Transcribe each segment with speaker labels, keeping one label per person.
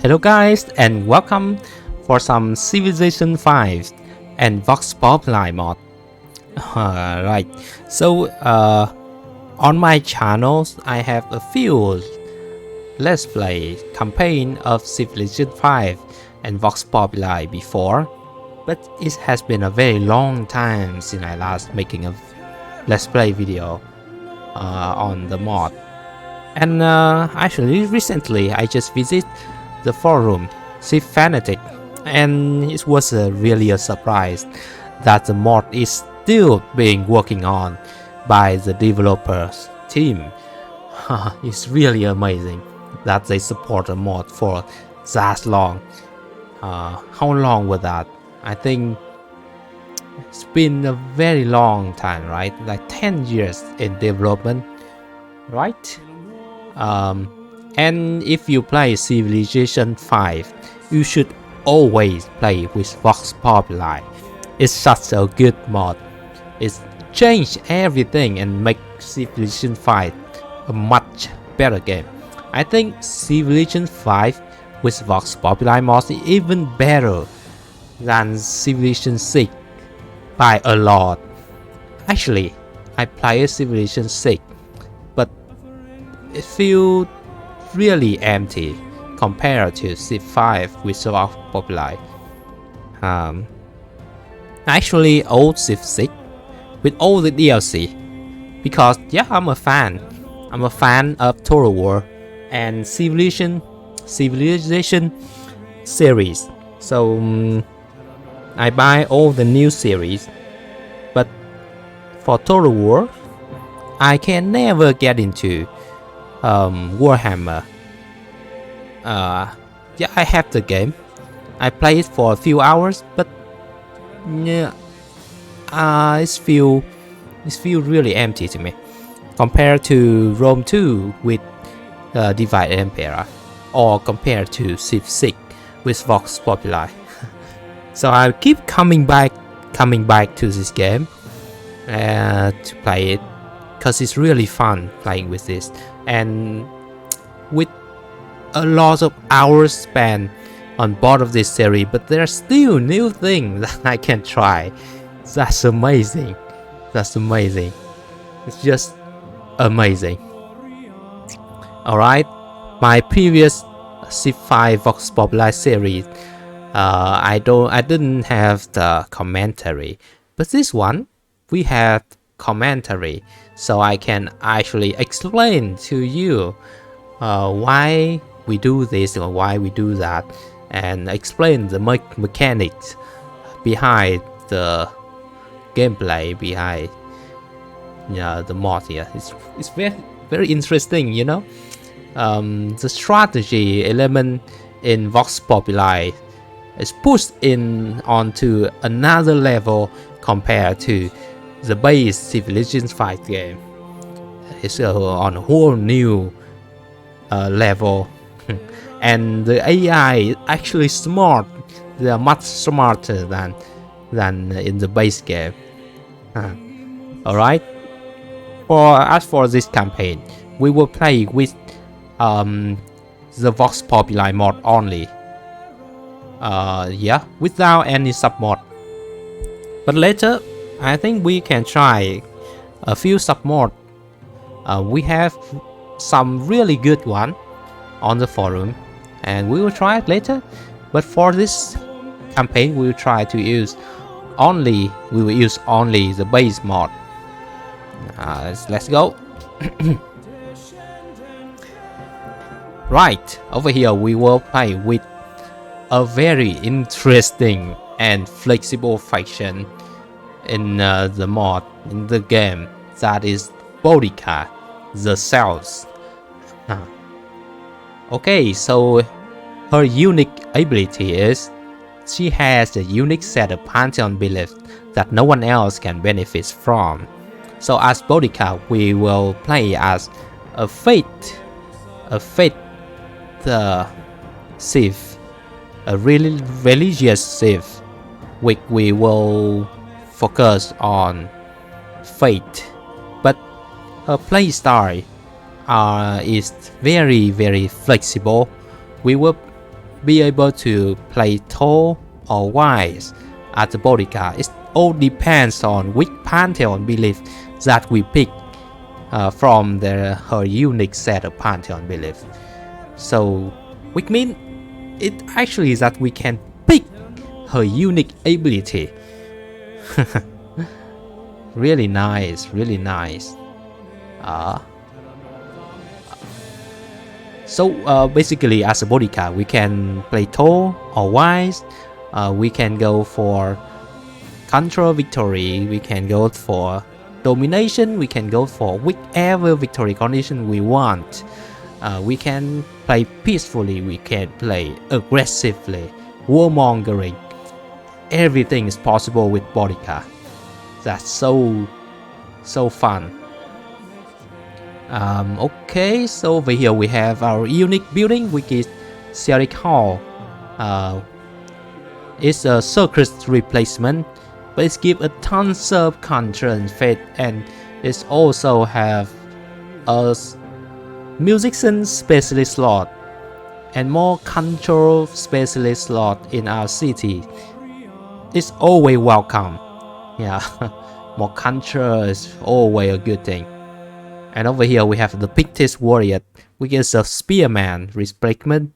Speaker 1: Hello guys and welcome for some Civilization 5 and Vox Populi mod. Right, so on my channels I have a few let's play campaign of Civilization 5 and Vox Populi before, but it has been a very long time since I last making a let's play video on the mod. And actually recently I just visited the forum Civ Fanatic, and it was really a surprise that the mod is still being working on by the developers team. It's really amazing that they support a mod for that long. How long was that? I think it's been a very long time, right? Like 10 years in development, right? And if you play Civilization 5, you should always play with Vox Populi. It's such a good mod. It's changed everything and make Civilization 5 a much better game. I think Civilization 5 with Vox Populi mod is even better than Civilization 6 by a lot. Actually, I played Civilization 6, but it feels really empty compared to Civ 5 with Vox Populi. Actually, old Civ 6 with all the DLC, because yeah, I'm a fan of Total War and Civilization series. So I buy all the new series, but for Total War, I can never get into Warhammer. Yeah, I have the game. I play it for a few hours, but yeah, it feel really empty to me compared to Rome 2 with Divide Empire, or compared to Civ 6 with Vox Populi. So I keep coming back to this game to play it, because it's really fun playing with this, and with a lot of hours spent on board of this series, but there are still new things that I can try. That's amazing. It's just amazing. Alright, my previous Civ 5 Vox Populi series, I didn't have the commentary, but this one we have commentary, so I can actually explain to you why we do this or why we do that, and explain the mechanics behind the gameplay, behind the mod here. It's very interesting, you know. The strategy element in Vox Populi is pushed in onto another level compared to the base Civilization 5 game. It's on a whole new level. And the AI is actually smart. They are much smarter than in the base game. Alright. As for this campaign, we will play with the Vox Populi mod only. Yeah, without any sub mod. But later, I think we can try a few sub mod. We have some really good one on the forum, and we will try it later. But for this campaign, we will try to use only the base mod. Let's go. Right, over here we will play with a very interesting and flexible faction in the mod, in the game, that is Boudicca, the Celts. Okay, so her unique ability is she has a unique set of pantheon beliefs that no one else can benefit from. So as Boudicca, we will play as a faith civ, a really religious civ, which we will focus on faith, but her playstyle is very flexible. We will be able to play tall or wise at the Boudicca. It all depends on which pantheon belief that we pick from her unique set of pantheon beliefs. So, which means it actually is that we can pick her unique ability. Really nice, really nice. So basically, as a Boudicca, we can play tall or wise. We can go for control victory. We can go for domination. We can go for whichever victory condition we want. We can play peacefully. We can play aggressively, warmongering. Everything is possible with Boudicca. That's so fun. Okay, so over here we have our unique building, which is Celtic Hall. It's a circus replacement, but it gives a tons of control and faith, and it also have a musician specialist slot and more control specialist slot in our city. It's always welcome. Yeah, more control is always a good thing. And over here we have the Pictish Warrior, which is a spearman replacement,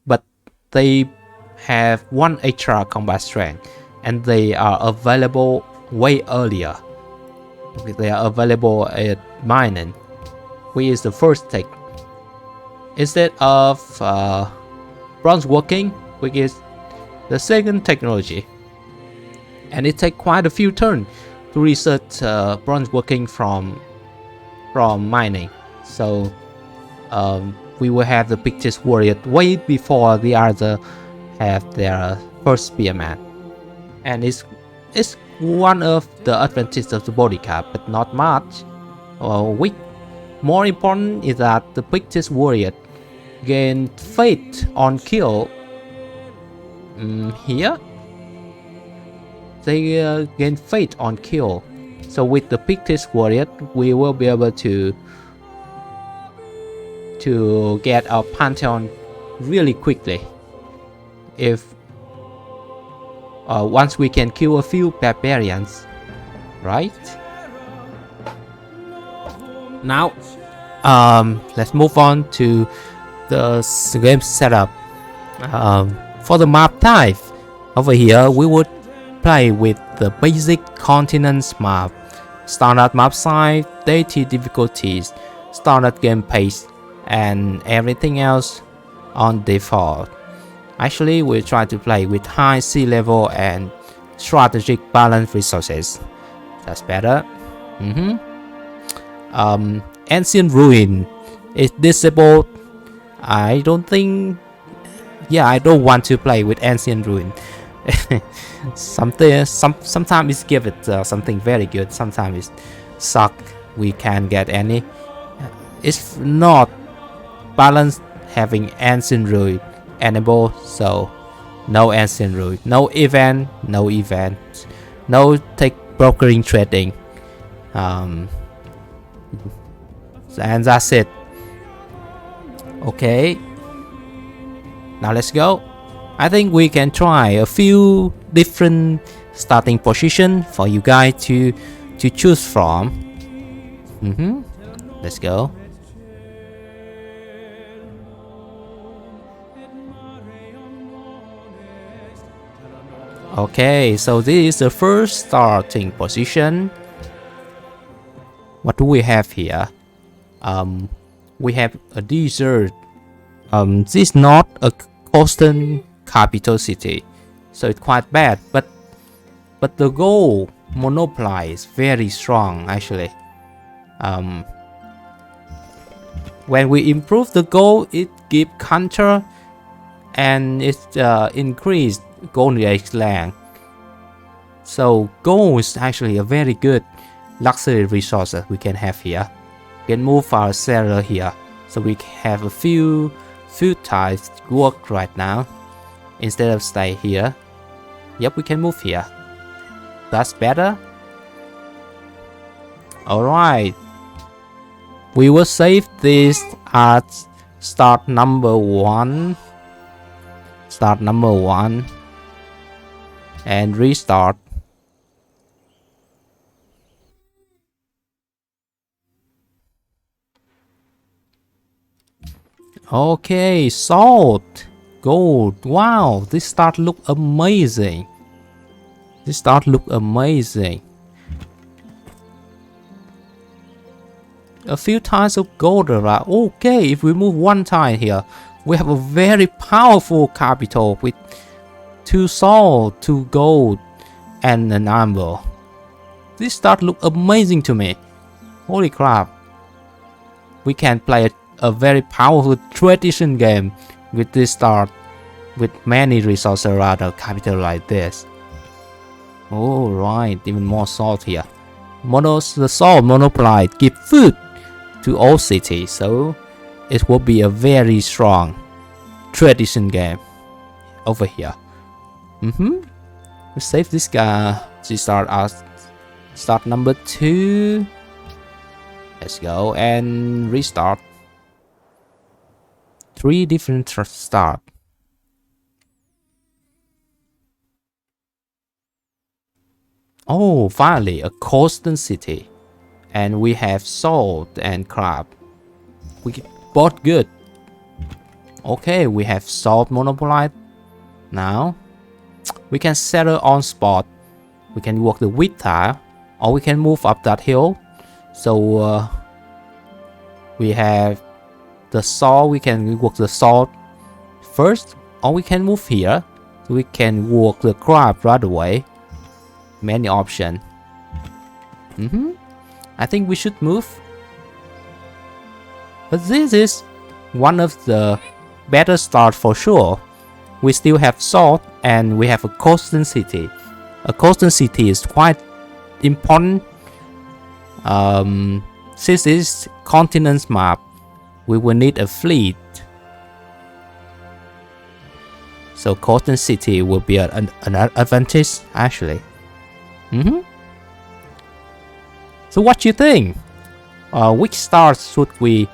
Speaker 1: but they have 1 extra combat strength, and they are available way earlier. They are available at mining, which is the first tech. Instead of bronze working, which is the second technology. And it takes quite a few turns to research bronze working from mining. So we will have the Pictish Warrior way before the other have their first spearman. And it's one of the advantages of the Boudicca, but not much. More important is that the Pictish Warrior gain fate on kill. Here they gain fate on kill. So with the Pictish Warrior, we will be able to get our pantheon really quickly. If once we can kill a few barbarians, right? Now, let's move on to the game setup. For the map type, over here we would play with the basic continents map, standard map size, deity difficulties, standard game pace, and everything else on default. Actually, we try to play with high sea level and strategic balance resources. That's better. Ancient Ruin is disabled. I don't want to play with Ancient Ruin. Sometimes it's give it something very good, sometimes it suck. We can't get any. It's not balanced having Ancient Ruin enable, so no Ancient Ruin, no event, no take brokering trading. And that's it. Okay, now let's go. I think we can try a few different starting position for you guys to choose from. Let's go. Okay, so this is the first starting position. What do we have here? We have a desert. This is not a coastal capital city, so it's quite bad. But the gold monopoly is very strong actually. When we improve the gold, it gives counter and it increased gold length. So gold is actually a very good luxury resource that we can have here. We can move our settler here, so we have a few types work right now instead of stay here. Yep, we can move here. That's better. Alright, we will save this at start number 1. Start number 1 and restart. Okay, salt, gold. Wow, this start look amazing. This start look amazing. A few tiles of gold around. Okay, if we move one tile here, we have a very powerful capital with 2 salt, 2 gold, and an amber. This start look amazing to me. Holy crap. We can play a very powerful tradition game with this start, with many resources around a capital like this. Alright, even more salt here. The salt monopolize give food to all cities, so it will be a very strong tradition game over here. Let's save this guy to start number 2. Let's go and restart. 3 different start. Oh, finally a coastal city, and we have salt and crab. We both good. Okay, we have salt monopolize. Now we can settle on spot. We can work the wheat tile, or we can move up that hill. So we have the salt. We can work the salt first, or we can move here. So we can work the crab right away. Many options. I think we should move. But this is one of the better start for sure. We still have salt and we have a coastal city. A coastal city is quite important. Since this continent's map, we will need a fleet. So coastal city will be an advantage actually. So what you think? Which stars should we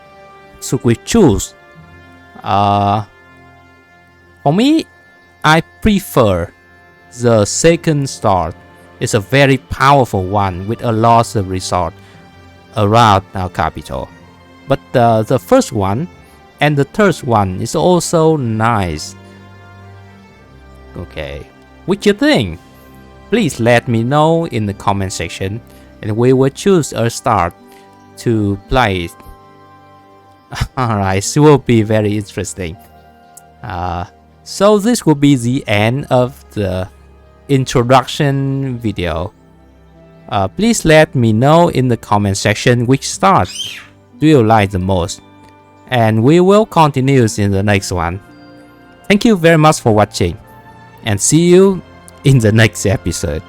Speaker 1: choose? For me, I prefer the second star. It's a very powerful one with a lot of resources around our capital. But the first one and the third one is also nice. Okay, what you think? Please let me know in the comment section, and we will choose a star to play. Alright, it will be very interesting. So this will be the end of the introduction video. Please let me know in the comment section which star do you like the most, and we will continue in the next one. Thank you very much for watching, and see you in the next episode.